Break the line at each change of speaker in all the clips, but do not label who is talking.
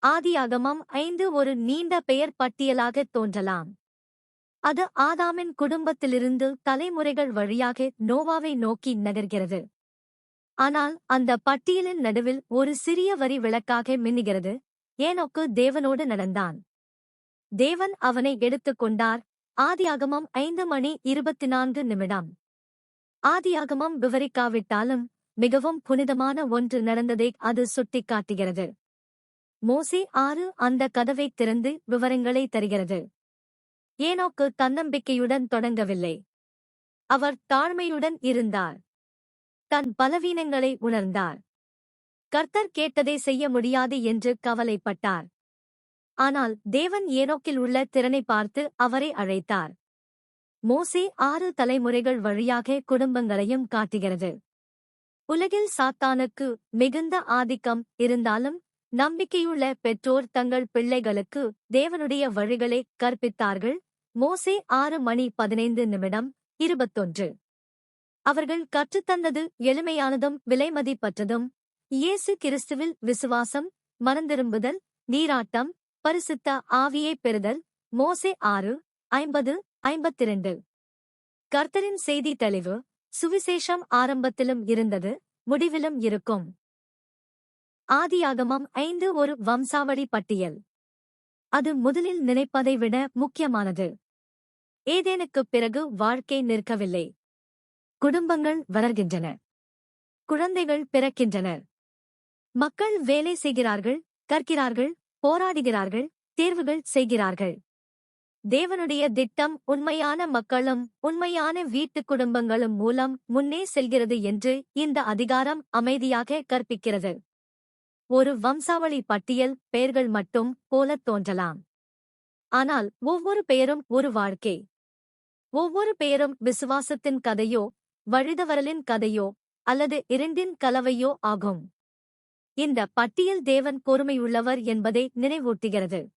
ஆதியாகமம் 5 ஒரு நீண்ட பெயர் பட்டியலாகத் தோன்றலாம். அது ஆதாமின் குடும்பத்திலிருந்து தலைமுறைகள் வழியாக நோவாவை நோக்கி நகர்கிறது. ஆனால் அந்த பட்டியலின் நடுவில் ஒரு சிறிய வரி விளக்காக மின்னுகிறது. ஏனோக்கு தேவனோடு நடந்தான். தேவன் அவனை எடுத்துக் கொண்டார். ஆதியாகமம் 5:24. ஆதியாகமம் விவரிக்காவிட்டாலும் மிகவும் புனிதமான ஒன்று நடந்ததை அது சுட்டிக்காட்டுகிறது. மோசே 6 அந்த கதவைத் திறந்து விவரங்களை தருகிறது. ஏனோக்கு தன்னம்பிக்கையுடன் தொடங்கவில்லை. அவர் தாழ்மையுடன் இருந்தார். தன் பலவீனங்களை உணர்ந்தார். கர்த்தர் கேட்டதை செய்ய முடியாது என்று கவலைப்பட்டார். ஆனால் தேவன் ஏனோக்கில் உள்ள திறனை பார்த்து அவரை அழைத்தார். மோசே 6 தலைமுறைகள் வழியாக குடும்பங்களையும் காட்டுகிறது. உலகில் சாத்தானுக்கு மிகுந்த ஆதிக்கம் இருந்தாலும் நம்பிக்கையுள்ள பெற்றோர் தங்கள் பிள்ளைகளுக்கு தேவனுடைய வழிகளை கற்பித்தார்கள். மோசே 6:15. அவர்கள் கற்றுத்தந்தது எளிமையானதும் விலைமதிப்பற்றதும். இயேசு கிறிஸ்துவில் விசுவாசம், மனந்திரும்புதல், நீராட்டம், பரிசுத்த ஆவியைப் பெறுதல். மோசே 6:50-52. கர்த்தரின் செய்தி தெளிவு. சுவிசேஷம் ஆரம்பத்திலும் இருந்தது, முடிவிலும் இருக்கும். ஆதியாகமம் 5 ஒரு வம்சாவளி பட்டியல். அது முதலில் நினைப்பதை விட முக்கியமானது. ஏதேனுக்குப் பிறகு வாழ்க்கை நிற்கவில்லை. குடும்பங்கள் வளர்கின்றன. குழந்தைகள் பிறக்கின்றனர். மக்கள் வேலை செய்கிறார்கள், கற்கிறார்கள், போராடுகிறார்கள், தேர்வுகள் செய்கிறார்கள். தேவனுடைய திட்டம் உண்மையான மக்களும் உண்மையான வீட்டுக் குடும்பங்களும் மூலம் முன்னே செல்கிறது என்று இந்த அதிகாரம் அமைதியாக கற்பிக்கிறது. ஒரு வம்சாவளி பட்டியல் பெயர்கள் மட்டும் போலத் தோன்றலாம். ஆனால் ஒவ்வொரு பெயரும் ஒரு வாழ்க்கை. ஒவ்வொரு பெயரும் விசுவாசத்தின் கதையோ, வழிதவறலின் கதையோ, அல்லது இரண்டின் கலவையோ ஆகும். இந்த பட்டியல் தேவன் பொறுமையுள்ளவர் என்பதை நினைவூட்டுகிறது.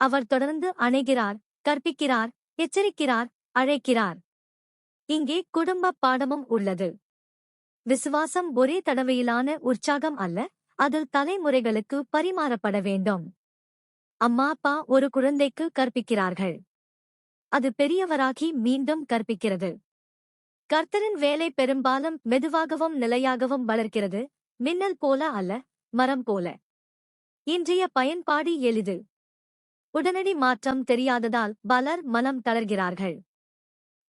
அவர் தொடர்ந்து அணைகிறார், கற்பிக்கிறார், எச்சரிக்கிறார், அழைக்கிறார். இங்கே குடும்ப பாடமும் உள்ளது. விசுவாசம் ஒரே தடவையிலான உற்சாகம் அல்ல, அது தலைமுறைகளுக்கு பரிமாறப்பட வேண்டும். அம்மா அப்பா ஒரு குழந்தைக்கு கற்பிக்கிறார்கள். அது பெரியவராகி மீண்டும் கற்பிக்கிறது. கர்த்தரின் வேலை பெரும்பாலும் மெதுவாகவும் நிலையாகவும் வளர்க்கிறது, மின்னல் போல அல்ல, மரம் போல. இன்றைய பயன்பாடு எளிது. உடனடி மாற்றம் தெரியாததால் பலர் மனம் தளர்கிறார்கள்.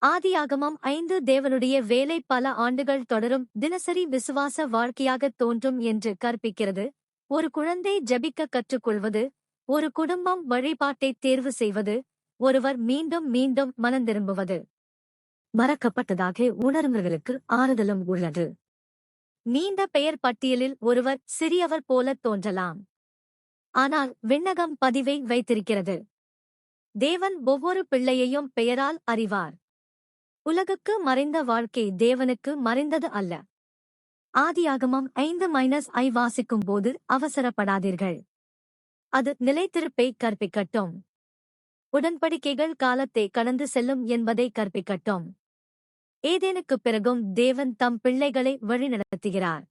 ஆதியாகமம் 5 தேவனுடைய வேலை பல ஆண்டுகள் தொடரும் தினசரி விசுவாச வாழ்க்கையாகத் தோன்றும் என்று கற்பிக்கிறது. ஒரு குழந்தை ஜெபிக்க கற்றுக்கொள்வது, ஒரு குடும்பம் வழிபாட்டைத் தேர்வு செய்வது, ஒருவர் மீண்டும் மீண்டும் மனந்திரும்புவது. மறக்கப்பட்டதாக உணர்ந்தவர்களுக்கு ஆறுதலும் உள்ளது. நீண்ட பெயர் பட்டியலில் ஒருவர் சிறியவர் போலத் தோன்றலாம். ஆனால் விண்ணகம் பதிவை வைத்திருக்கிறது. தேவன் ஒவ்வொரு பிள்ளையையும் பெயரால் அறிவார். உலகுக்கு மறைந்த வாழ்க்கை தேவனுக்கு மறைந்தது அல்ல. ஆதியாகமம் 5-I வாசிக்கும்போது அவசரப்படாதீர்கள். அது நிலைத்திருப்பை கற்பிக்கட்டும். உடன்படிக்கைகள் காலத்தை கடந்து செல்லும் என்பதை கற்பிக்கட்டும். ஏதேனுக்குப் பிறகும் தேவன் தம் பிள்ளைகளை வழிநடத்துகிறார்.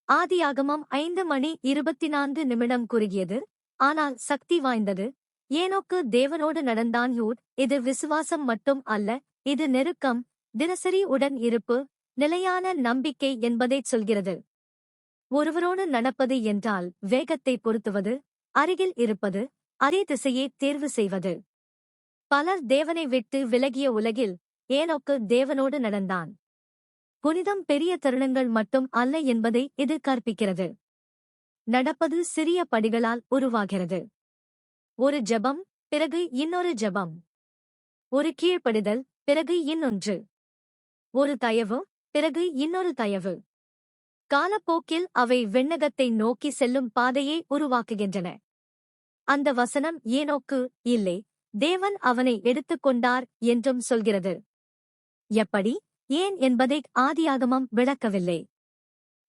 ஆதியாகமம் 5:24 குறுகியது, ஆனால் சக்தி வாய்ந்தது. ஏனோக்கு தேவனோடு நடந்தான். இது விசுவாசம் மட்டும் அல்ல, இது நெருக்கம், தினசரி உடன் இருப்பு, நிலையான நம்பிக்கை என்பதைச் சொல்கிறது. ஒருவரோடு நடப்பது என்றால் வேகத்தை பொருத்துவது, அருகில் இருப்பது, அதே திசையை தேர்வு செய்வது. பலர் தேவனை விட்டு விலகிய உலகில் ஏனோக்கு தேவனோடு நடந்தான். புனிதம் பெரிய தருணங்கள் மட்டும் அல்ல என்பதை இது கற்பிக்கிறது. நடப்பது சிறிய படிகளால் உருவாகிறது. ஒரு ஜெபம், பிறகு இன்னொரு ஜெபம். ஒரு கீழ்ப்படிதல், பிறகு இன்னொன்று. ஒரு தயவு, பிறகு இன்னொரு தயவு. காலப்போக்கில் அவை விண்ணகத்தை நோக்கி செல்லும் பாதையை உருவாக்குகின்றன. அந்த வசனம் ஏனோக்கு இல்லை, தேவன் அவனை எடுத்துக்கொண்டார் என்றும் சொல்கிறது. எப்படி, ஏன் என்பதை ஆதியாகமம் விளக்கவில்லை.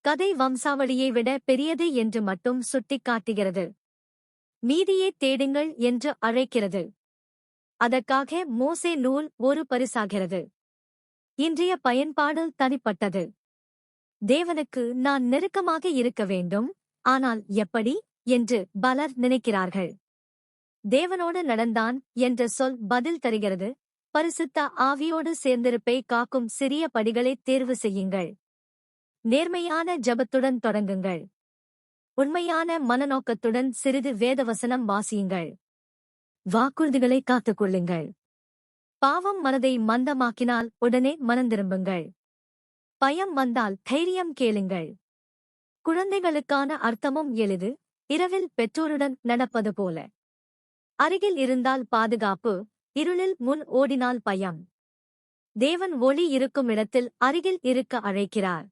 கதை வம்சாவளியை விட பெரியது என்று மட்டும் சுட்டிக்காட்டுகிறது. மீதியை தேடுங்கள் என்று அழைக்கிறது. அதற்காக மோசே நூல் ஒரு பரிசாகிறது. இன்றைய பயன்பாடு தனிப்பட்டது. தேவனுக்கு நான் நெருக்கமாக இருக்க வேண்டும், ஆனால் எப்படி? என்று பலர் நினைக்கிறார்கள். தேவனோடு நடந்தான் என்ற சொல் பதில் தருகிறது. பரிசுத்த ஆவியோடு சேர்ந்திருப்பை காக்கும் சிறிய படிகளை தேர்வு செய்யுங்கள். நேர்மையான ஜெபத்துடன் தொடங்குங்கள். உண்மையான மனநோக்கத்துடன் சிறிது வேதவசனம் வாசியுங்கள். வாக்குறுதிகளை காத்துக்கொள்ளுங்கள். பாவம் மனதை மந்தமாக்கினால் உடனே மனந்திரும்புங்கள். பயம் வந்தால் தைரியம் கேளுங்கள். குழந்தைகளுக்கான அர்த்தமும் எளிது. இரவில் பெற்றோருடன் நடப்பது போல. அருகில் இருந்தால் பாதுகாப்பு, இருளில் முன் ஓடினால் பயம். தேவன் ஒளி இருக்கும் இடத்தில் அருகில் இருக்க அழைக்கிறார்.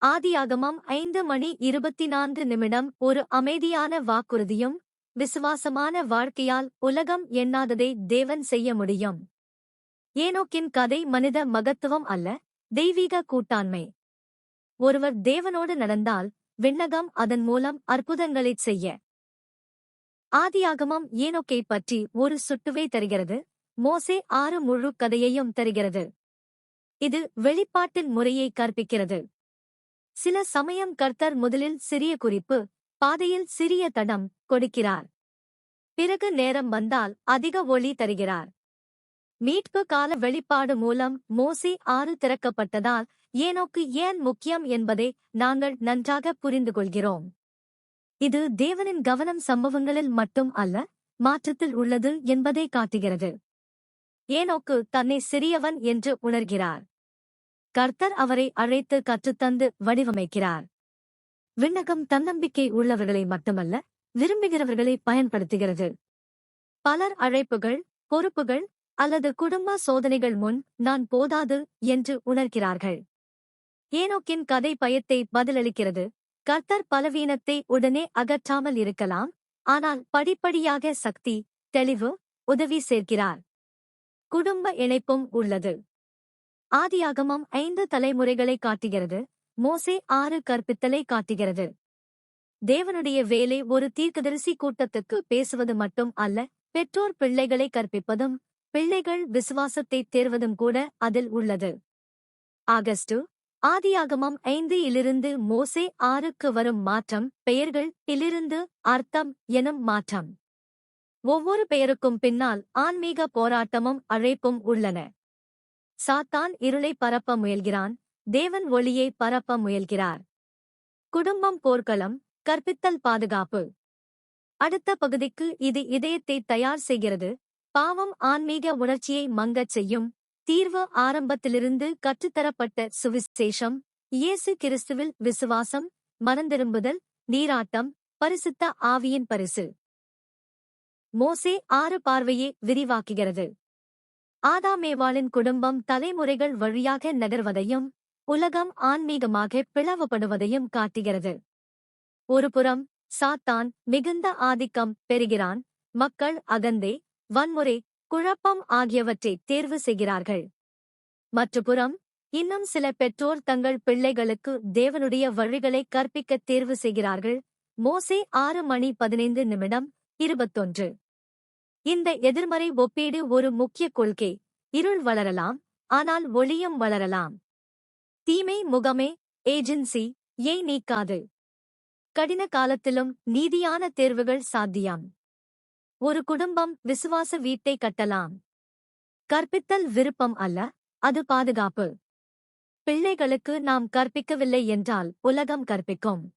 ஆதியாகமம் 5:24 ஒரு அமைதியான வாக்குறுதியும் விசுவாசமான வாழ்க்கையால் உலகம் எண்ணாததை தேவன் செய்ய முடியும். ஏனோக்கின் கதை மனித மகத்துவம் அல்ல, தெய்வீக கூட்டாண்மை. ஒருவர் தேவனோடு நடந்தால் விண்ணகம் அதன் மூலம் அற்புதங்களைச் செய்ய. ஆதியாகமம் ஏனோக்கை பற்றி ஒரு சுட்டுவை தருகிறது. மோசே 6 முழு கதையையும் தருகிறது. இது வெளிப்பாட்டின் முறையை கற்பிக்கிறது. சில சமயம் கர்த்தர் முதலில் சிறிய குறிப்பு, பாதையில் சிறிய தடம் கொடுக்கிறார். பிறகு நேரம் வந்தால் அதிக ஒளி தருகிறார். மீட்பு கால வெளிப்பாடு மூலம் மோசே 6 திறக்கப்பட்டதால் ஏனோக்கு ஏன் முக்கியம் என்பதை நாங்கள் நன்றாக புரிந்து கொள்கிறோம். இது தேவனின் கவனம் சம்பவங்களில் மட்டும் அல்ல, மாற்றத்தில் உள்ளது என்பதை காட்டுகிறது. ஏனோக்கு தன்னை சிறியவன் என்று உணர்கிறார். கர்த்தர் அவரை அழைத்து கற்றுத்தந்து வடிவமைக்கிறார். விண்ணகம் தன்னம்பிக்கை உள்ளவர்களை மட்டுமல்ல, விரும்புகிறவர்களை பயன்படுத்துகிறது. பலர் அழைப்புகள், பொறுப்புகள் அல்லது குடும்ப சோதனைகள் முன் நான் போதாது என்று உணர்கிறார்கள். ஏனோக்கின் கதை பயத்தை பதிலளிக்கிறது. கர்த்தர் பலவீனத்தை உடனே அகற்றாமல் இருக்கலாம், ஆனால் படிப்படியாக சக்தி, தெளிவு, உதவி சேர்க்கிறார். குடும்ப இணைப்பும் உள்ளது. ஆதியாகமம் 5 தலைமுறைகளை காட்டுகிறது. மோசே 6 கற்பித்தலை காட்டுகிறது. தேவனுடைய வேலை ஒரு தீர்க்கதரிசி கூட்டத்துக்கு பேசுவது மட்டும் அல்ல, பெற்றோர் பிள்ளைகளை கற்பிப்பதும் பிள்ளைகள் விசுவாசத்தை தேர்வதும் கூட அதில் உள்ளது. ஆகஸ்டு ஆதியாகமம் 5 மோசே 6க்கு வரும் மாற்றம் பெயர்கள் இலிருந்து அர்த்தம் எனும் மாற்றம். ஒவ்வொரு பெயருக்கும் பின்னால் ஆன்மீக போராட்டமும் அழைப்பும் உள்ளன. சாத்தான் இருளை பரப்ப முயல்கிறான், தேவன் ஒளியை பரப்ப முயல்கிறார். குடும்பம் போர்க்களம், கற்பித்தல் பாதுகாப்பு. அடுத்த பகுதிக்கு இது இதயத்தை தயார் செய்கிறது. பாவம் ஆன்மீக உணர்ச்சியை மங்கச் செய்யும். தீர்வு ஆரம்பத்திலிருந்து கற்றுத்தரப்பட்ட சுவிசேஷம், இயேசு கிறிஸ்துவில் விசுவாசம், மனந்திரும்புதல், நீராட்டம், பரிசுத்த ஆவியின் பரிசு. மோசே 6 பார்வையை விரிவாக்குகிறது. ஆதாமேவாளின் குடும்பம் தலைமுறைகள் வழியாக நகர்வதையும் உலகம் ஆன்மீகமாக பிளவுபடுவதையும் காட்டுகிறது. ஒருபுறம் சாத்தான் மிகுந்த ஆதிக்கம் பெறுகிறான். மக்கள் அகந்தை, வன்முறை, குழப்பம் ஆகியவற்றை தேர்வு செய்கிறார்கள். மற்றுபுறம் இன்னும் சில பெற்றோர் தங்கள் பிள்ளைகளுக்கு தேவனுடைய வழிகளை கற்பிக்க தேர்வு செய்கிறார்கள். மோசே 6:15 இந்த எதிர்மறை ஒப்பீடு ஒரு முக்கிய கொள்கை. இருள் வளரலாம், ஆனால் ஒளியும் வளரலாம். தீமை முகமே, ஏஜென்சி யை நீக்காது. கடின காலத்திலும் நீதியான தேர்வுகள் சாத்தியம். ஒரு குடும்பம் விசுவாச வீட்டை கட்டலாம். கற்பித்தல் விருப்பம் அல்ல, அது பாதுகாப்பு. பிள்ளைகளுக்கு நாம் கற்பிக்கவில்லை என்றால் உலகம் கற்பிக்கும்.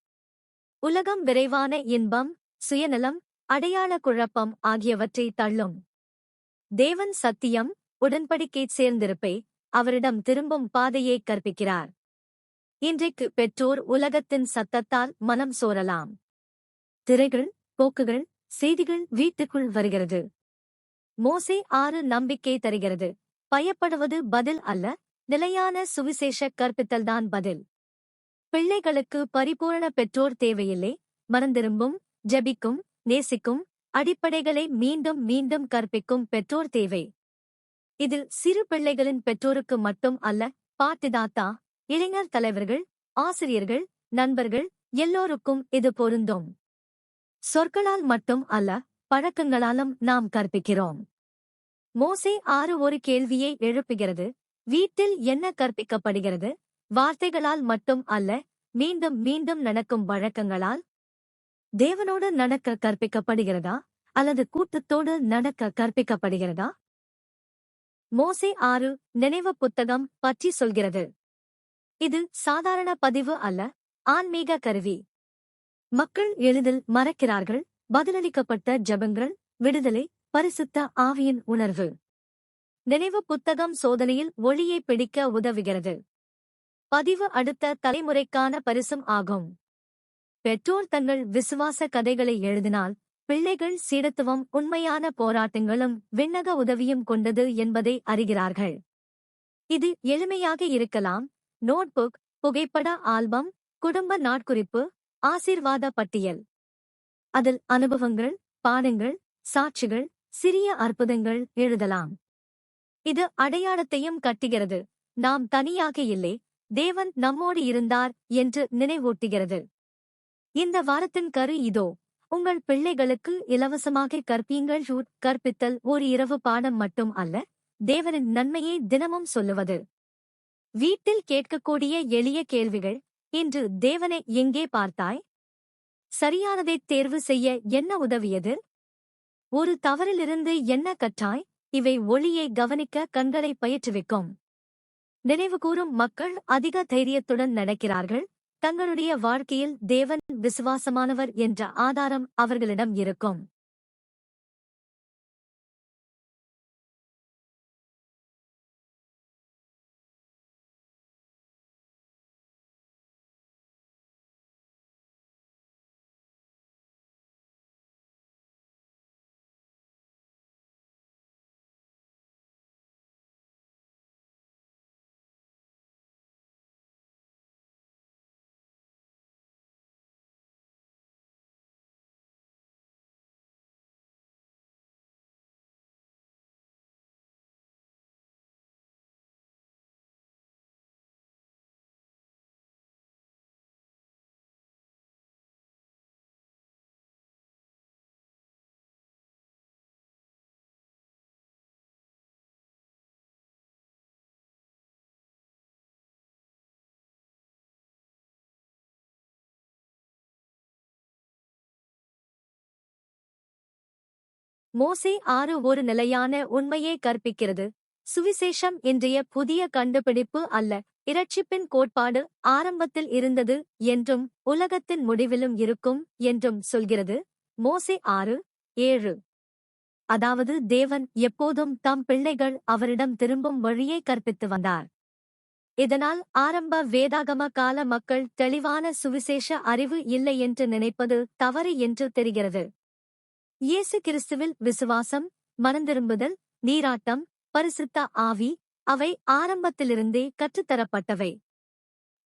உலகம் விரைவான இன்பம், சுயநலம், அடையாள குழப்பம் ஆகியவற்றை தள்ளும். தேவன் சத்தியம், உடன்படிக்கை சேர்ந்திருப்பை, அவரிடம் திரும்பும் பாதையை கற்பிக்கிறார். இன்றைக்கு பெற்றோர் உலகத்தின் சத்தத்தால் மனம் சோரலாம். திரைகள், போக்குகள், செய்திகள் வீட்டுக்குள் வருகிறது. மோசே 6 நம்பிக்கை தருகிறது. பயப்படுவது பதில் அல்ல, நிலையான சுவிசேஷ கற்பித்தல்தான் பதில். பிள்ளைகளுக்கு பரிபூரண பெற்றோர் தேவையில்லை, மனந்திரும்பும், ஜெபிக்கும், நேசிக்கும், அடிப்படைகளை மீண்டும் மீண்டும் கற்பிக்கும் பெற்றோர் தேவை. இது சிறு பிள்ளைகளின் பெற்றோருக்கு மட்டும் அல்ல, பாட்டிதாத்தா, இளைஞர் தலைவர்கள், ஆசிரியர்கள், நண்பர்கள் எல்லோருக்கும் இது பொருந்தும். சொற்களால் மட்டும் அல்ல, பழக்கங்களாலும் நாம் கற்பிக்கிறோம். மோசே 6 ஒரு கேள்வியை எழுப்புகிறது. வீட்டில் என்ன கற்பிக்கப்படுகிறது? வார்த்தைகளால் மட்டும் அல்ல, மீண்டும் மீண்டும் நடக்கும் வழக்கங்களால். தேவனோடு நடக்க கற்பிக்கப்படுகிறதா அல்லது கூட்டத்தோடு நடக்க கற்பிக்கப்படுகிறதா? மோசே 6 நினைவு புத்தகம் பற்றி சொல்கிறது. இது சாதாரண பதிவு அல்ல, ஆன்மீக கருவி. மக்கள் எளிதில் மறக்கிறார்கள். பதிலளிக்கப்பட்ட ஜெபங்கள், விடுதலை, பரிசுத்த ஆவியின் உணர்வு. நினைவு புத்தகம் சோதனையில் ஒளியை பிடிக்க உதவுகிறது. பதிவு அடுத்த தலைமுறைக்கான பரிசும் ஆகும். பெற்றோர் தங்கள் விசுவாச கதைகளை எழுதினால், பிள்ளைகள் சீடத்துவம் உண்மையான போராட்டங்களும் விண்ணக உதவியும் கொண்டது என்பதை அறிகிறார்கள். இது எளிமையாக இருக்கலாம்: நோட்புக், புகைப்பட ஆல்பம், குடும்ப நாட்குறிப்பு, ஆசீர்வாத பட்டியல். அதில் அனுபவங்கள், பாடங்கள், சாட்சிகள், சிறிய அற்புதங்கள் எழுதலாம். இது அடையாளத்தையும் கட்டுகிறது. நாம் தனியாக இல்லை, தேவன் நம்மோடு இருந்தார் என்று நினைவூட்டுகிறது. இந்த வாரத்தின் கரு இதோ. உங்கள் பிள்ளைகளுக்கு இலவசமாக கற்பியுங்கள். கற்பித்தல் ஒரு இரவு பாடம் மட்டும் அல்ல, தேவனின் நன்மையை தினமும் சொல்லுவது. வீட்டில் கேட்கக்கூடிய எளிய கேள்விகள். இன்று தேவனை எங்கே பார்த்தாய்? சரியானதைத் தேர்வு செய்ய என்ன உதவியது? ஒரு தவறிலிருந்து என்ன கற்றாய்? இவை ஒளியை கவனிக்க கண்களை பயிற்றுவிக்கும். நினைவுகூரும் மக்கள் அதிக தைரியத்துடன் நடக்கிறார்கள். தங்களுடைய வாழ்க்கையில் தேவன் விசுவாசமானவர் என்ற ஆதாரம் அவர்களிடம் இருக்கும். மோசே 6 ஒரு நிலையான உண்மையை கற்பிக்கிறது. சுவிசேஷம் இன்றைய புதிய கண்டுபிடிப்பு அல்ல. இரட்சிப்பின் கோட்பாடு ஆரம்பத்தில் இருந்தது என்றும் உலகத்தின் முடிவிலும் இருக்கும் என்றும் சொல்கிறது. மோசே 6:7. அதாவது தேவன் எப்போதும் தம் பிள்ளைகள் அவரிடம் திரும்பும் வழியை கற்பித்து வந்தார். இதனால் ஆரம்ப வேதாகம கால மக்கள் தெளிவான சுவிசேஷ அறிவு இல்லை என்று நினைப்பது தவறு என்று தெரிகிறது. இயேசு கிறிஸ்துவில் விசுவாசம், மனந்திரும்புதல், நீராட்டம், பரிசுத்த ஆவி, அவை ஆரம்பத்திலிருந்தே கற்றுத்தரப்பட்டவை.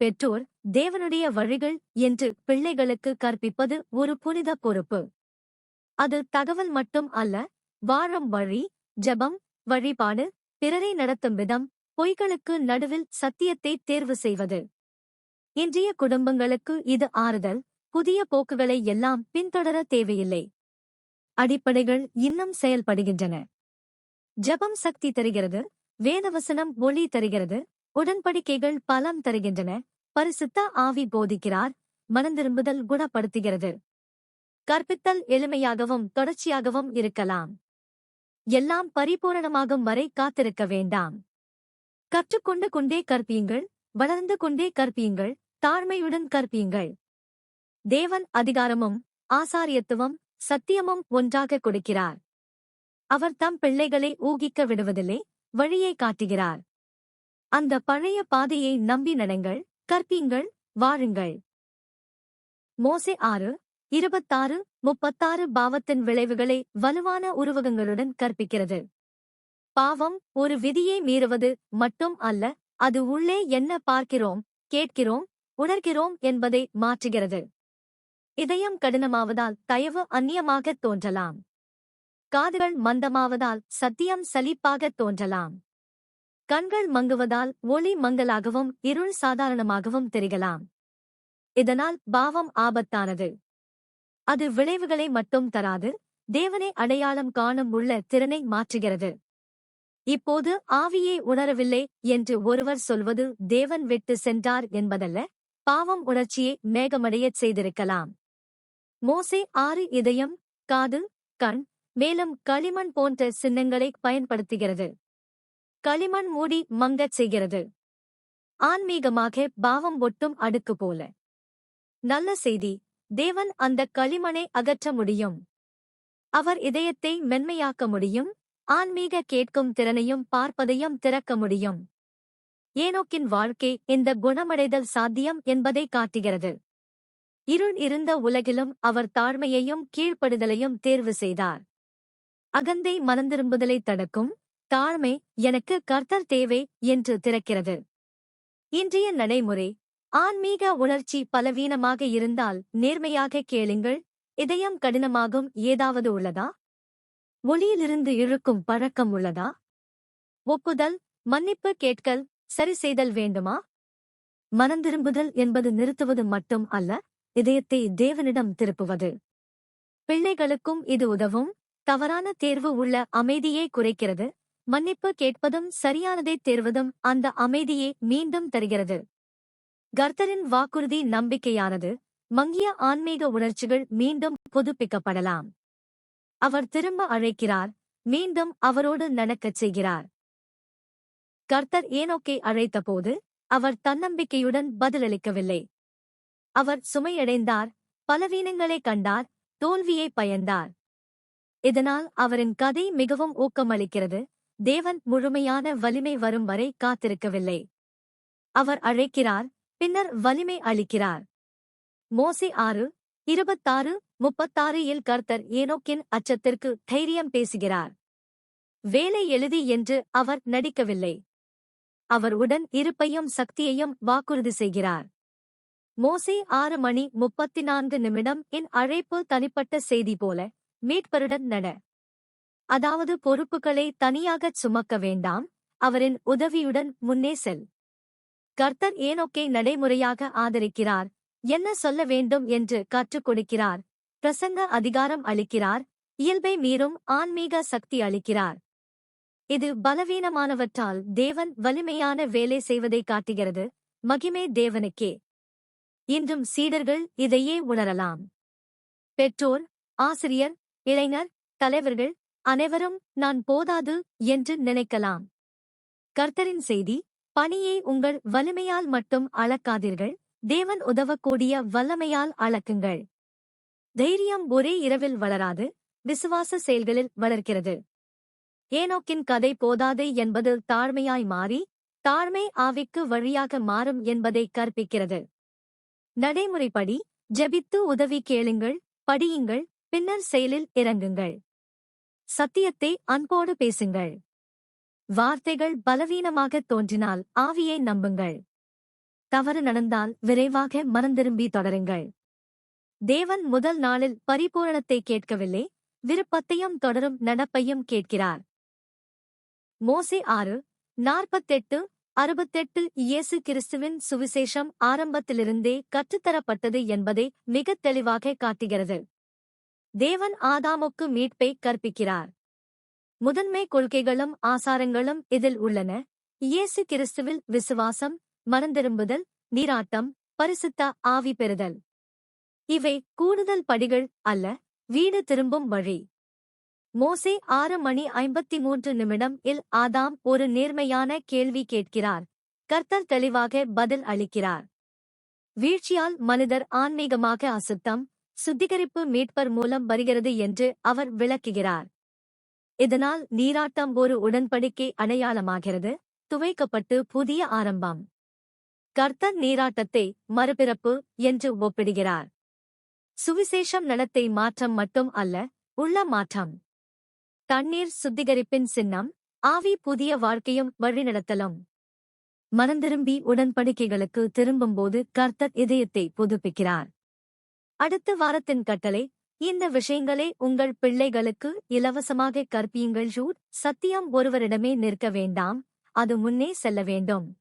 பெற்றோர் தேவனுடைய வழிகள் என்று பிள்ளைகளுக்கு கற்பிப்பது ஒரு புனித பொறுப்பு. அது தகவல் மட்டும் அல்ல, வாழும் வழி, ஜெபம், வழிபாடு, பிறரை நடத்தும் விதம், பொய்களுக்கு நடுவில் சத்தியத்தை தேர்வு செய்வது. இன்றைய குடும்பங்களுக்கு இது ஆறுதல். புதிய போக்குகளை எல்லாம் பின்தொடர தேவையில்லை. அடிப்படைகள் இன்னும் செயல்படுகின்றன. ஜெபம் சக்தி தருகிறது, வேதவசனம் ஒளி தருகிறது, உடன்படிக்கைகள் பலம் தருகின்றன, பரிசுத்த ஆவி போதிக்கிறார், மனந்திரும்புதல் குணப்படுத்துகிறது. கற்பித்தல் எளிமையாகவும் தொடர்ச்சியாகவும் இருக்கலாம். எல்லாம் பரிபூரணமாகும் வரை காத்திருக்க வேண்டாம். கற்றுக்கொண்டு கொண்டே கற்பியுங்கள், வளர்ந்து கொண்டே கற்பியுங்கள், தாழ்மையுடன் கற்பியுங்கள். தேவன் அதிகாரமும் ஆசாரியத்துவம் சத்தியமும் ஒன்றாக கொடுக்கிறார். அவர் தம் பிள்ளைகளை ஊகிக்க விடுவதில்லை, வழியை காட்டுகிறார். அந்த பழைய பாதையை நம்பி நடங்கள், கற்பியுங்கள், வாழுங்கள். மோசே 6:26-36 பாவத்தின் விளைவுகளை வலுவான உருவகங்களுடன் கற்பிக்கிறது. பாவம் ஒரு விதியை மீறுவது மட்டும் அல்ல, அது உள்ளே என்ன பார்க்கிறோம், கேட்கிறோம், உணர்கிறோம் என்பதை மாற்றுகிறது. இதயம் கடினமாவதால் தயவு அந்நியமாகத் தோன்றலாம். காதுகள் மந்தமாவதால் சத்தியம் சலிப்பாகத் தோன்றலாம். கண்கள் மங்குவதால் ஒளி மங்கலாகவும் இருள் சாதாரணமாகவும் தெரிகலாம். இதனால் பாவம் ஆபத்தானது. அது விளைவுகளை மட்டும் தராது, தேவனை அடையாளம் காணும் உள்ள திறனை மாற்றுகிறது. இப்போது ஆவியை உணரவில்லை என்று ஒருவர் சொல்வது தேவன் விட்டு சென்றார் என்பதல்ல, பாவம் உணர்ச்சியை மேகமடையச் செய்திருக்கலாம். மோசே 6 இதயம், காது, கண், மேலும் களிமண் போன்ற சின்னங்களை பயன்படுத்துகிறது. களிமண் மூடி மங்கச் செய்கிறது. ஆன்மீகமாக பாவம் ஒட்டும் அடுக்கு போல. நல்ல செய்தி, தேவன் அந்த களிமணை அகற்ற முடியும். அவர் இதயத்தை மென்மையாக்க முடியும். ஆன்மீக கேட்கும் திறனையும் பார்ப்பதையும் திறக்க முடியும். ஏனோக்கின் வாழ்க்கை இந்த குணமடைதல் சாத்தியம் என்பதை காட்டுகிறது. இருள் இருந்த உலகிலும் அவர் தாழ்மையையும் கீழ்ப்படுதலையும் தேர்வு செய்தார். அகந்தை மனந்திரும்புதலை தடுக்கும். தாழ்மை, எனக்கு கர்த்தர் தேவை என்று திறக்கிறது. இன்றைய நடைமுறை, ஆன்மீக உணர்ச்சி பலவீனமாக இருந்தால் நேர்மையாக கேளுங்கள். இதயம் கடினமாகும் ஏதாவது உள்ளதா? மொழியிலிருந்து இழுக்கும் பழக்கம் உள்ளதா? ஒப்புதல், மன்னிப்பு கேட்கல், சரி செய்தல் வேண்டுமா? மனந்திரும்புதல் என்பது நிறுத்துவது மட்டும் அல்ல, இதயத்தை தேவனிடம் திருப்புவது. பிள்ளைகளுக்கும் இது உதவும். தவறான தேர்வு உள்ள அமைதியை குறைக்கிறது. மன்னிப்பு கேட்பதும் சரியானதைத் தேர்வதும் அந்த அமைதியை மீண்டும் தருகிறது. கர்த்தரின் வாக்குறுதி நம்பிக்கையானது. மங்கிய ஆன்மீக உணர்ச்சிகள் மீண்டும் புதுப்பிக்கப்படலாம். அவர் திரும்ப அழைக்கிறார். மீண்டும் அவரோடு நடக்கச் செய்கிறார். கர்த்தர் ஏனோக்கை அழைத்தபோது அவர் தன்னம்பிக்கையுடன் பதிலளிக்கவில்லை. அவர் சுமையடைந்தார், பலவீனங்களைக் கண்டார், தோல்வியை பயந்தார். இதனால் அவரின் கதை மிகவும் ஊக்கமளிக்கிறது. தேவன் முழுமையான வலிமை வரும் வரை காத்திருக்கவில்லை. அவர் அழைக்கிறார், பின்னர் வலிமை அளிக்கிறார். மோசே 6:26-36 இல் கர்த்தர் ஏனோக்கின் அச்சத்திற்கு தைரியம் பேசுகிறார். வேலை எழுதி என்று அவர் நடிக்கவில்லை. அவர் உடன் இருப்பையும் சக்தியையும் வாக்குறுதி செய்கிறார். மோசே 6:34 என் அழைப்பு தனிப்பட்ட செய்தி போல, மீட்பருடன் நட. அதாவது பொறுப்புகளை தனியாகச் சுமக்க வேண்டாம், அவரின் உதவியுடன் முன்னே செல். கர்த்தர் ஏனோக்கை நடைமுறையாக ஆதரிக்கிறார். என்ன சொல்ல வேண்டும் என்று கற்றுக் கொடுக்கிறார். பிரசங்க அதிகாரம் அளிக்கிறார். இயல்பை மீறும் ஆன்மீக சக்தி அளிக்கிறார். இது பலவீனமானவற்றால் தேவன் வலிமையான வேலை செய்வதை காட்டுகிறது. மகிமே தேவனுக்கே. இன்றும் சீடர்கள் இதையே உணரலாம். பெற்றோர், ஆசிரியர், இளைஞர், தலைவர்கள் அனைவரும் நான் போதாது என்று நினைக்கலாம். கர்த்தரின் செய்தி, பணியை உங்கள் வலிமையால் மட்டும் அளக்காதீர்கள், தேவன் உதவக்கூடிய வல்லமையால் அளக்குங்கள். தைரியம் ஒரே இரவில் வளராது, விசுவாச செயல்களில் வளர்க்கிறது. ஏனோக்கின் கதை போதாது என்பது தாழ்மையாய் மாறி, தாழ்மை ஆவிக்கு வழியாக மாறும் என்பதை கற்பிக்கிறது. நடைமுறைப்படி, ஜெபித்து உதவி கேளுங்கள், படியுங்கள், பின்னர் செயலில் இறங்குங்கள். சத்தியத்தை அன்போடு பேசுங்கள். வார்த்தைகள் பலவீனமாகத் தோன்றினால் ஆவியை நம்புங்கள். தவறு நடந்தால் விரைவாக மனந்திரும்பி தொடருங்கள். தேவன் முதல் நாளில் பரிபூரணத்தை கேட்கவில்லை, விருப்பத்தையும் தொடரும் நடப்பையும் கேட்கிறார். மோசே 6:48-68 இயேசு கிறிஸ்துவின் சுவிசேஷம் ஆரம்பத்திலிருந்தே கற்றுத்தரப்பட்டது என்பதை மிகத் தெளிவாக காட்டுகிறது. தேவன் ஆதாமுக்கு மீட்பை கற்பிக்கிறார். முதன்மை கொள்கைகளும் ஆசாரங்களும் இதில் உள்ளன. இயேசு கிறிஸ்துவில் விசுவாசம், மனந்திரும்புதல், நீராட்டம், பரிசுத்த ஆவி பெறுதல். இவை கூடுதல் படிகள் அல்ல, வீடு திரும்பும் வழி. மோசே 6:53 இல் ஆதாம் ஒரு நேர்மையான கேள்வி கேட்கிறார். கர்த்தர் தெளிவாக பதில் அளிக்கிறார். வீழ்ச்சியால் மனிதர் ஆன்மீகமாக அசுத்தம், சுத்திகரிப்பு மீட்பர் மூலம் வருகிறது என்று அவர் விளக்குகிறார். இதனால் நீராட்டம் ஒரு உடன்படிக்கை அடையாளமாகிறது, துவைக்கப்பட்டு புதிய ஆரம்பம். கர்த்தர் நீராட்டத்தை மறுபிறப்பு என்று ஒப்பிடுகிறார். சுவிசேஷம் நடத்தை மாற்றம் மட்டும் அல்ல, உள்ள மாற்றம். தண்ணீர் சுத்திகரிப்பின் சின்னம், ஆவி புதிய வாழ்க்கையும் வழிநடத்தலும். மனந்திரும்பி உடன்படிக்கைகளுக்கு திரும்பும்போது கர்த்தர் இதயத்தை புதுப்பிக்கிறார். அடுத்த வாரத்தின் கட்டளை, இந்த விஷயங்களை உங்கள் பிள்ளைகளுக்கு இலவசமாக கற்பியுங்கள். சத்தியம் ஒருவரிடமே நிற்க வேண்டாம், அது முன்னே செல்ல வேண்டும்.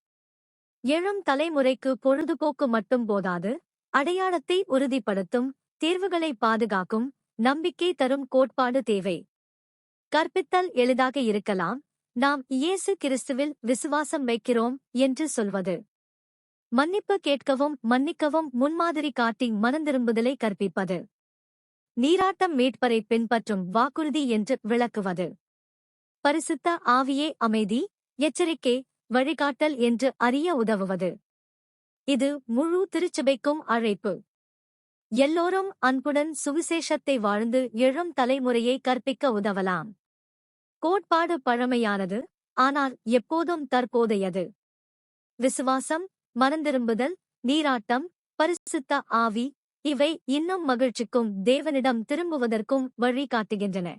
எழும் தலைமுறைக்கு பொழுதுபோக்கு மட்டும் போதாது, அடையாளத்தை உறுதிப்படுத்தும், தேர்வுகளை பாதுகாக்கும், நம்பிக்கை தரும் கோட்பாடு தேவை. கற்பித்தல் எளிதாக இருக்கலாம், நாம் இயேசு கிறிஸ்துவில் விசுவாசம் வைக்கிறோம் என்று சொல்வது. மன்னிப்பு கேட்கவும் மன்னிக்கவும் முன்மாதிரி காட்டி மனந்திரும்புதலை கற்பிப்பது. நீராட்டம் மீட்பரை பின்பற்றும் வாக்குறுதி என்று விளக்குவது. பரிசுத்த ஆவியே அமைதி, எச்சரிக்கை, வழிகாட்டல் என்று அறிய உதவுவது. இது முழு திருச்சபைக்கும் அழைப்பு. எல்லோரும் அன்புடன் சுவிசேஷத்தை வாழ்ந்து எழும் தலைமுறையை கற்பிக்க உதவலாம். கோட்பாடு பழமையானது, ஆனால் எப்போதும் தற்போதையது. விசுவாசம், மனந்திரும்புதல், நீராட்டம், பரிசுத்த ஆவி இவை இன்னும் மகிழ்ச்சிக்கும் தேவனிடம் திரும்புவதற்கும் வழி காட்டுகின்றன.